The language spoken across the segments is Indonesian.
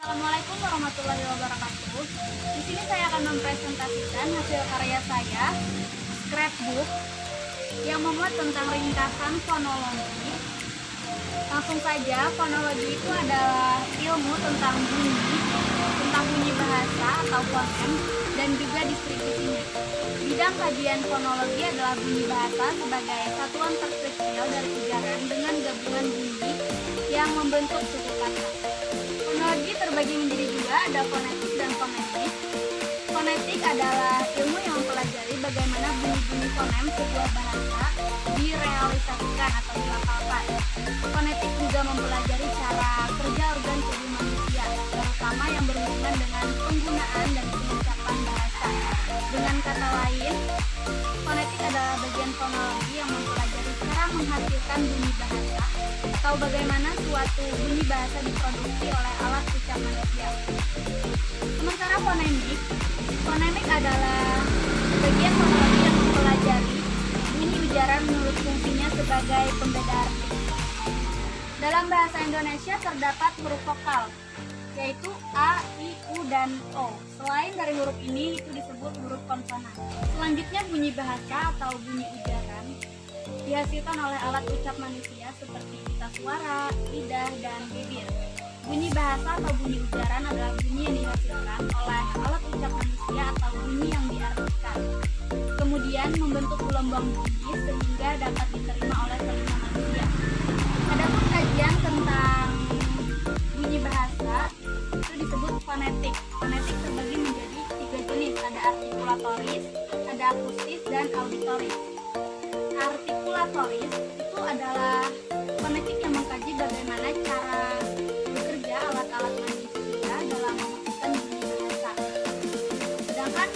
Assalamualaikum warahmatullahi wabarakatuh. Di sini saya akan mempresentasikan hasil karya saya, scrapbook, yang memuat tentang ringkasan fonologi. Langsung saja, fonologi itu adalah ilmu tentang bunyi bahasa atau fonem, dan juga distribusinya. Bidang kajian fonologi adalah bunyi bahasa sebagai satuan terkecil dari ujaran dengan gabungan bunyi yang membentuk suku kata. Fonologi terbagi menjadi dua, ada fonetik dan fonemik. Fonetik adalah ilmu yang mempelajari bagaimana bunyi-bunyi fonem sebuah bahasa direalisasikan atau dilafalkan. Fonetik juga mempelajari cara kerja organ tubuh manusia, terutama yang berhubungan dengan penggunaan dan pengucapan bahasa. Dengan kata lain, fonetik adalah bagian fonologi yang mempelajari cara menghasilkan bunyi bahasa atau bagaimana suatu bunyi bahasa diproduksi oleh alat ucap manusia. Sementara fonemik adalah bagian fonologi yang mempelajari bunyi ujaran menurut fungsinya sebagai pembeda arti. Dalam bahasa Indonesia terdapat huruf vokal, yaitu A, I, U, dan O. Selain dari huruf ini, itu disebut huruf konsonan. Selanjutnya bunyi bahasa atau bunyi ujaran dihasilkan oleh alat ucap manusia seperti pita suara, lidah, dan bibir. Bunyi bahasa atau bunyi ujaran adalah bunyi yang dihasilkan oleh alat ucap manusia atau bunyi yang diartikan. Kemudian membentuk gelombang bunyi sehingga dapat diterima oleh telinga manusia. Adapun kajian tentang bunyi bahasa itu disebut fonetik. Fonetik terbagi menjadi 3 jenis, ada artikulatoris, ada akustis, dan auditoris. Artikulatoris itu adalah fonetik yang mengkaji bagaimana cara bekerja alat-alat manusia dalam memutuskan bunyi bahasa. Sedangkan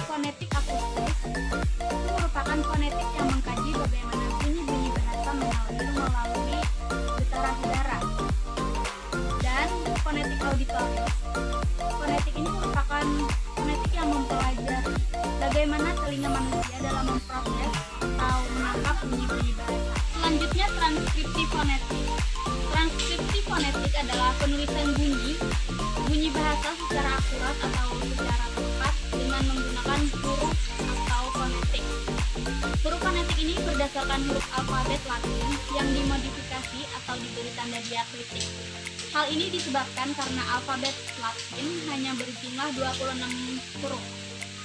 fonetik akustis itu merupakan fonetik yang mengkaji bagaimana bunyi-bunyi bahasa mengalir melalui getaran udara. Dan fonetik auditoris, fonetik ini merupakan fonetik yang mempelajari bagaimana telinga manusia dalam memproses atau menangkap bunyi-bunyi bahasa. Selanjutnya transkripsi fonetik. Transkripsi fonetik adalah penulisan bunyi bahasa secara akurat atau secara tepat dengan menggunakan huruf atau fonetik. Huruf fonetik ini berdasarkan huruf alfabet Latin yang dimodifikasi atau diberi tanda diakritik. Hal ini disebabkan karena alfabet Latin hanya berjumlah 26 huruf.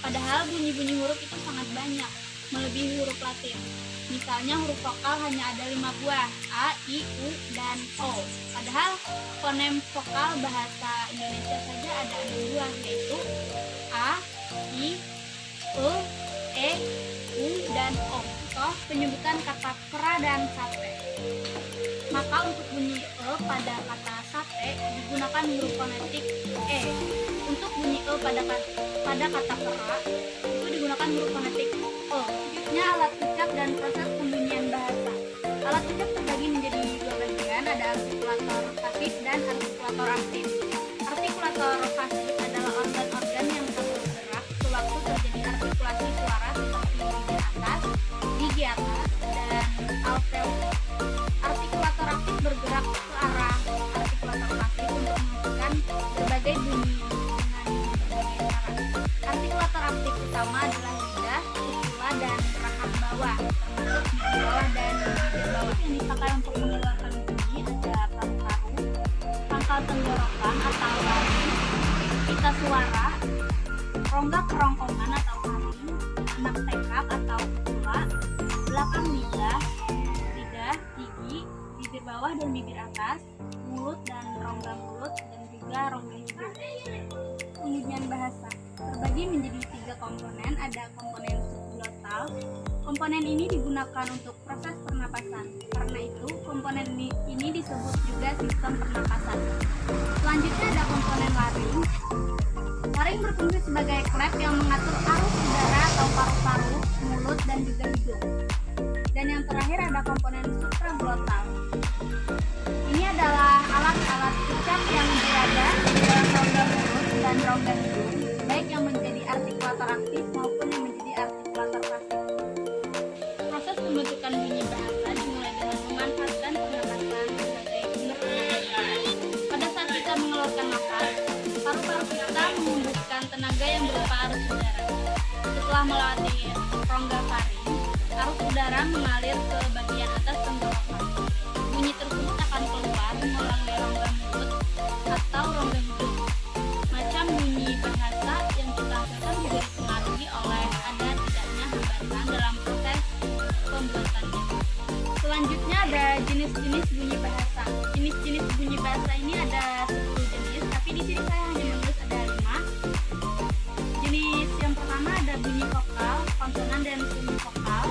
Padahal bunyi-bunyi huruf itu sangat banyak, melebihi huruf Latin. Misalnya huruf vokal hanya ada 5 buah, A, I, U, dan O. Padahal fonem vokal bahasa Indonesia saja ada 6 buah, yaitu A, I, E, U, dan O. Contoh penyebutan kata kera dan sate. Maka untuk bunyi E pada kata sate digunakan huruf fonetik E. Untuk bunyi E pada kata kera itu digunakan huruf fonetik E. Selanjutnya alat ucap dan proses pembunyian bahasa. Alat ucap terbagi menjadi 2 bagian, ada artikulator pasif dan artikulator aktif. Artikulator pasif adalah organ-organ yang terus bergerak sewaktu terjadi artikulasi suara seperti gigi atas, dan alveolus. Artikulator aktif bergerak ke arah artikulator pasif untuk menghasilkan berbagai bunyi dengan berbagai cara. Artikulator aktif utama adalah lidah, kupula, dan rahang bawah, termasuk gigi bawah dan bibir bawah. Yang dipakai untuk mengeluarkan bunyi ada paru-paru, pangkal tenggorokan atau laring, pita suara, rongga kerongkongan atau taring, anak tekak atau kupula, belakang lidah, gigi, bibir bawah dan bibir atas, mulut dan rongga mulut, dan juga rongga hidung. Pembunyian bahasa terbagi menjadi 3 komponen, ada komponen subglotal. Komponen ini digunakan untuk proses pernapasan. Karena itu, komponen ini disebut juga sistem pernapasan. Selanjutnya ada komponen laring. Laring berfungsi sebagai klep yang mengatur arus udara atau paru-paru, mulut, dan juga hidung. Dan yang terakhir ada komponen supraglotal. Ini adalah alat-alat ucap yang berada di dalam rongga mulut dan rongga hidung, baik yang menjadi artikulator aktif maupun yang menjadi artikulator pasif. Proses pembentukan bunyi bahasa dimulai dengan memanfaatkan pernapasan sebagai sumber penyampaian. Pada saat kita mengeluarkan nafas, tenaga yang berupa arus udara. Setelah melewati rongga faring, arus udara mengalir ke bagian atas tenggorokan. Bunyi tersebut akan keluar melalui rongga mulut atau rongga hidung. Macam bunyi bahasa yang kita hasilkan juga dipengaruhi oleh ada tidaknya hambatan dalam proses pembuatannya. Selanjutnya ada jenis-jenis bunyi bahasa. Jenis-jenis bunyi bahasa ini ada 10 jenis, tapi di sini saya hanya menulis ada 5. Jenis yang pertama ada bunyi vokal, konsonan dan semi vokal.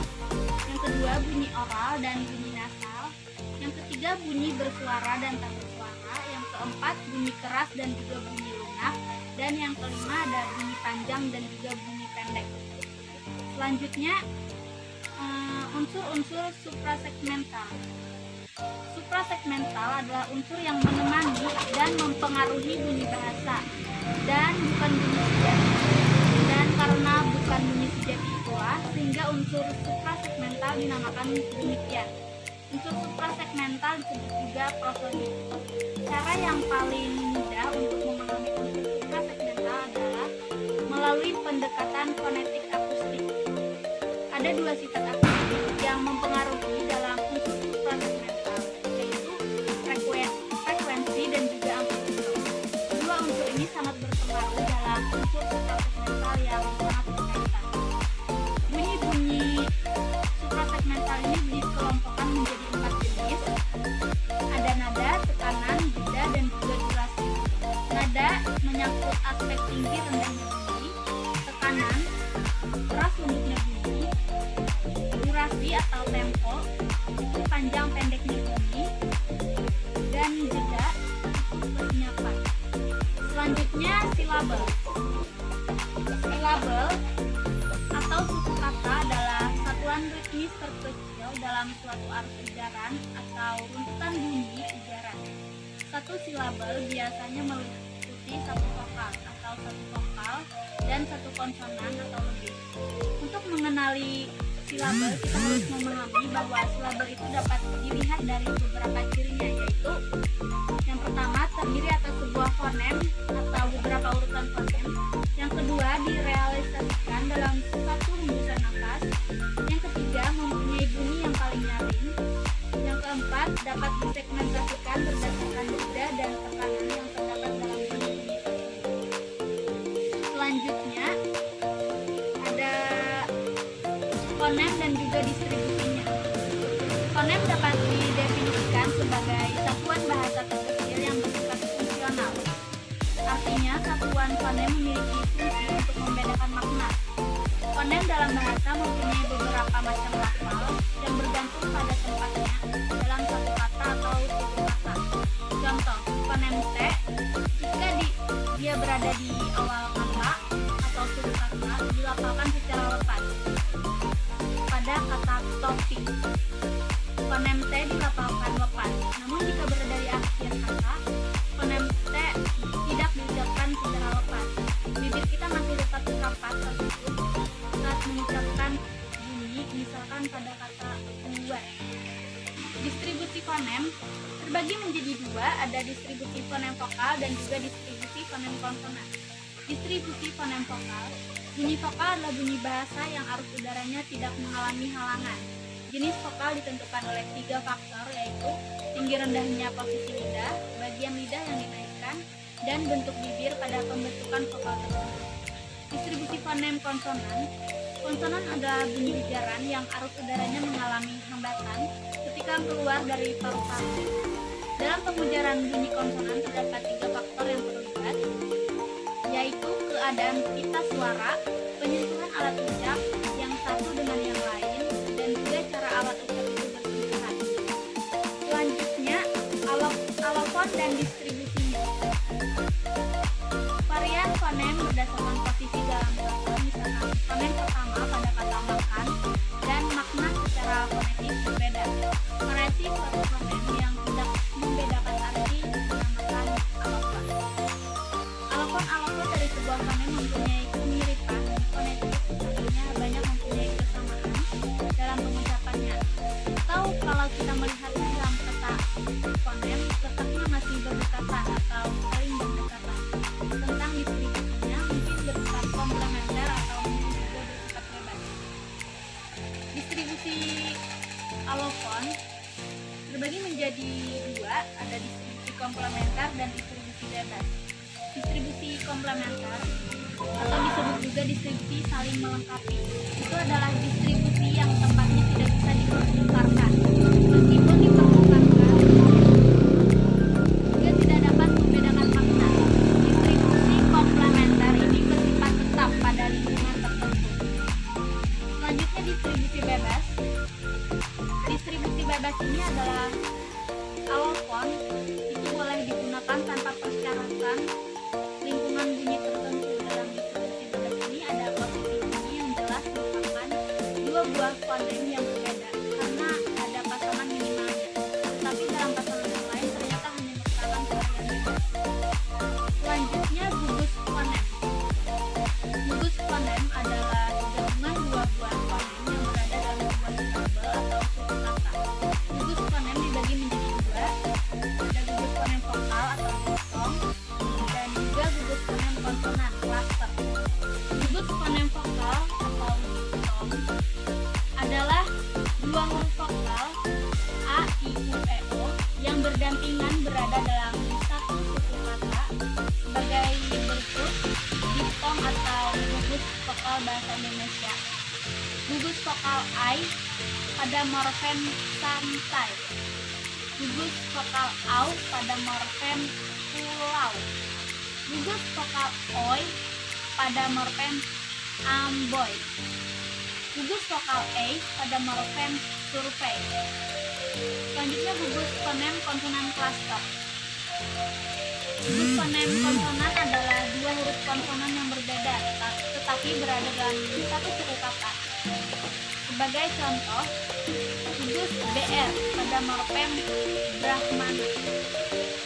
Yang kedua bunyi oral dan bunyi nasal. Yang ketiga bunyi bersuara dan tak bersuara. Yang keempat bunyi keras dan juga bunyi lunak. Dan yang kelima ada bunyi panjang dan juga bunyi pendek. Selanjutnya unsur-unsur suprasegmental. Suprasegmental adalah unsur yang menemani dan mempengaruhi bunyi bahasa dan bukan bunyi sejati. Dan karena bukan bunyi sejati itulah sehingga unsur suprasegmental dinamakan demikian. Unsur suprasegmental disebut juga prosodik. Cara yang paling mudah untuk memahami unsur suprasegmental adalah melalui pendekatan fonetik akustik. Ada 2 sifat akustik yang mempengaruhi dalam unsur suprasegmental, yaitu frekuensi dan juga amplitude. Dua unsur ini sangat berpengaruh dalam unsur suprasegmental yang sangat berkaitan. Bunyi-bunyi suprasegmental ini dikelompokkan menjadi 4 jenis. Ada nada, tekanan, jeda, dan juga durasi. Nada menyangkut aspek tinggi rendahnya bunyi, tekanan, keras lembutnya bunyi, durasi atau tempo, itu panjang pendeknya bunyi, dan jeda itu penyapan. Selanjutnya silabel. Silabel atau suku kata adalah satuan ritmis terkecil dalam suatu arus ujaran atau runtutan bunyi ujaran. Satu silabel biasanya meliputi satu vokal atau satu vokal dan satu konsonan atau lebih. Untuk mengenali silabel, kita harus memahami bahwa silabel itu dapat dilihat dari beberapa cirinya, yaitu yang pertama terdiri atas sebuah fonem atau beberapa urutan fonem. Yang kedua direalisasikan dalam satu hembusan nafas. Yang ketiga mempunyai bunyi yang paling nyaring. Yang keempat dapat disegmentasikan berdasarkan jeda dan tekanan yang terdapat dalam bunyi-bunyi tersebut. Selanjutnya ada fonem dan juga distribusinya. Fonem dapat didefinisikan sebagai satuan bahasa terkecil yang bersifat fungsional. Artinya satuan fonem memiliki fungsi untuk membedakan makna. Fonem dalam bahasa mempunyai beberapa macam lafal yang bergantung pada tempatnya dalam satu kata atau suku kata. Contoh, fonem T jika dia berada di awal kata atau suku kata dilafalkan secara lepas. Pada kata topi, fonem T dilafalkan lepas. Namun jika berada di akhir kata, fonem T tidak diucapkan secara lepas. Bibir kita masih tetap rapat tersebut saat mengucapkan bunyi, misalkan pada kata buat. Distribusi fonem terbagi menjadi 2, ada distribusi fonem vokal dan juga distribusi fonem konsonan. Distribusi fonem vokal. Bunyi vokal adalah bunyi bahasa yang arus udaranya tidak mengalami halangan. Jenis vokal ditentukan oleh 3 faktor, yaitu tinggi rendahnya posisi lidah, bagian lidah yang dinaikkan, dan bentuk bibir pada pembentukan vokal tersebut. Distribusi fonem konsonan. Konsonan adalah bunyi ujaran yang arus udaranya mengalami hambatan ketika keluar dari paru-paru. Dalam pengujaran bunyi konsonan terdapat 3 faktor yang terlibat, yaitu keadaan pita suara, penyentuhan alat ucap yang satu dengan yang lain, dan juga cara alat ucap itu bersentuhan. Selanjutnya, alofon dan distribusinya. Varian fonem berdasarkan posisi dalam kata, misalkan fonem pertama pada kata makan dan makna secara fonetik berbeda. Variasi suatu fonem yang tidak membedakan arti dinamakan alofon. Alofon dari sebuah fonem mempunyai kemiripan fonetik, artinya banyak mempunyai kesamaan dalam pengucapannya. Atau kalau kita melihatnya dalam kata fonem, letaknya masih berdekatan atau saling berdekatan. Tentang distribusinya mungkin komplementer dan distribusi bebas. Distribusi komplementer atau disebut juga distribusi saling melengkapi itu adalah distribusi yang tempatnya tidak bisa dipertukarkan. Meskipun dipertukarkan, juga tidak dapat membedakan makna. Distribusi komplementer ini bersifat tetap pada lingkungan tertentu. Selanjutnya distribusi bebas. Distribusi bebas ini adalah alofon itu boleh digunakan tanpa persyaratan lingkungan bunyi tertentu. Dalam distribusi bebas ini ada posisi bunyi yang jelas merupakan dua buah fonem yang berbeda karena ada pasangan minimalnya, tetapi dalam pasangan yang lain ternyata hanya merupakan varian bebas. Selanjutnya gugus fonem. Gugus fonem adalah gabungan dua buah fonem yang berada dalam sebuah silabel atau suku kata. Gugus fonem dibagi menjadi dua, ada gugus fonem vokal atau diftong dan juga gugus fonem konsonan klaster. Gugus fonem vokal atau diftong adalah dua huruf vokal a, i, u, e, o yang berdampingan berada dalam satu suku kata sebagai bentuk diftong atau gugus vokal bahasa Indonesia. Gugus vokal I pada morfem santai. Gugus vokal au pada morfem pulau. Gugus vokal oi pada morfem amboy. Gugus vokal e pada morfem survei. Selanjutnya gugus fonem konsonan klaster. Gugus fonem konsonan adalah dua huruf konsonan yang berbeda tetapi berada dalam satu suku kata. Sebagai contoh, gugus BR pada morfem Brahman.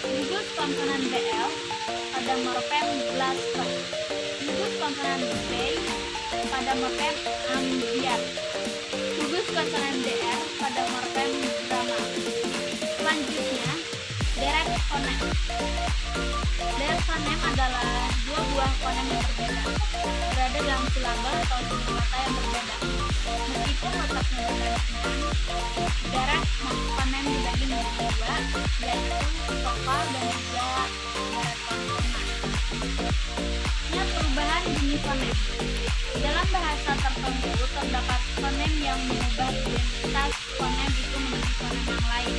Gugus konsonan BL pada morfem Blaster. Gugus konsonan B pada morfem Ambiar. Gugus konsonan DR pada morfem Brahma. Selanjutnya, deret fonem. Deret fonem adalah dua buah fonem yang berbeda, berada dalam silabel atau suku kata yang berbeda. Meskipun letaknya berdampingan, deret fonem dibagi menjadi dua, yaitu vokal dan juga deret konsonan. Ini perubahan bunyi fonem. Dalam bahasa tertentu terdapat fonem yang mengubah identitas fonem itu menjadi fonem yang lain.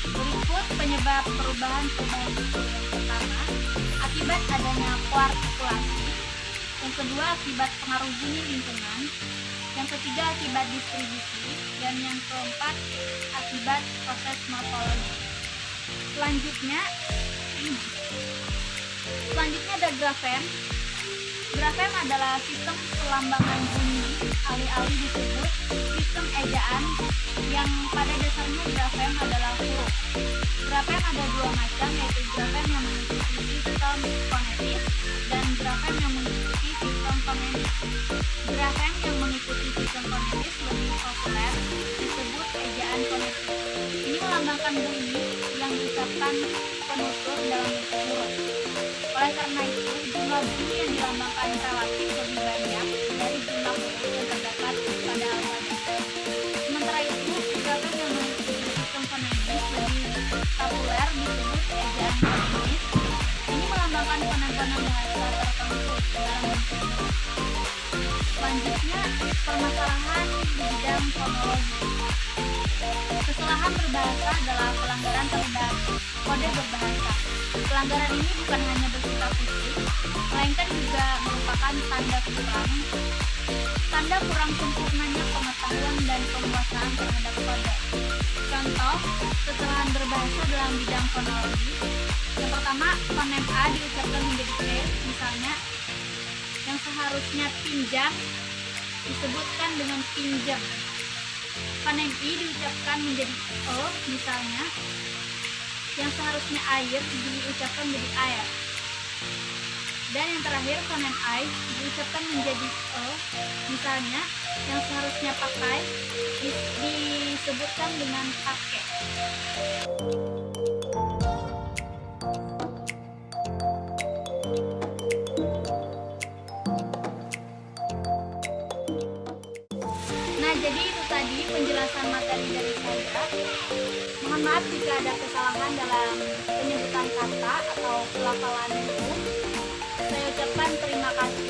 Berikut penyebab perubahan itu. Yang pertama, akibat adanya koartikulasi. Yang kedua, akibat pengaruh bunyi lingkungan. Yang ketiga, akibat distribusi. Dan yang keempat, akibat proses morfologi. Selanjutnya ada grafem. Grafem adalah sistem perlambangan bunyi, alih-alih disebut sistem ejaan, yang pada dasarnya grafem adalah huruf. Grafem ada dua macam, yaitu grafem yang mengikuti sistem fonetis dan grafem yang mengikuti sistem fonetis. Grafem yang mengikuti sistem fonetis lebih populer disebut ejaan fonetis. Ini melambangkan bunyi yang diucapkan penutur dalam bentuk huruf. Oleh karena itu, jumlah bunyi yang dilambangkan relatif lebih banyak dari jumlah huruf yang terdapat pada alfabet. Sementara itu, grafem yang mengikuti sistem fonetis lebih populer disebut ejaan fonetis. Ini melambangkan fonem-fonem bahasa tertentu dalam bentuk huruf. Selanjutnya, permasalahan di bidang fonologi. Kesalahan berbahasa adalah pelanggaran terhadap kode berbahasa. Pelanggaran ini bukan hanya bersifat fisik, melainkan juga merupakan tanda kurang sempurnanya pengetahuan dan penguasaan terhadap kode. Contoh, kesalahan berbahasa dalam bidang fonologi. Yang pertama, fonem A diucapkan menjadi P, misalnya yang seharusnya pinjam disebutkan dengan pinjam. Fonem I diucapkan menjadi E, misalnya yang seharusnya air diucapkan menjadi air. Dan yang terakhir, fonem I diucapkan menjadi E, misalnya yang seharusnya pakai disebutkan dengan pakai. Nah, jadi itu tadi penjelasan materi dari saya. Mohon maaf jika ada kesalahan dalam penyebutan kata atau pelafalan itu. Saya ucapkan terima kasih.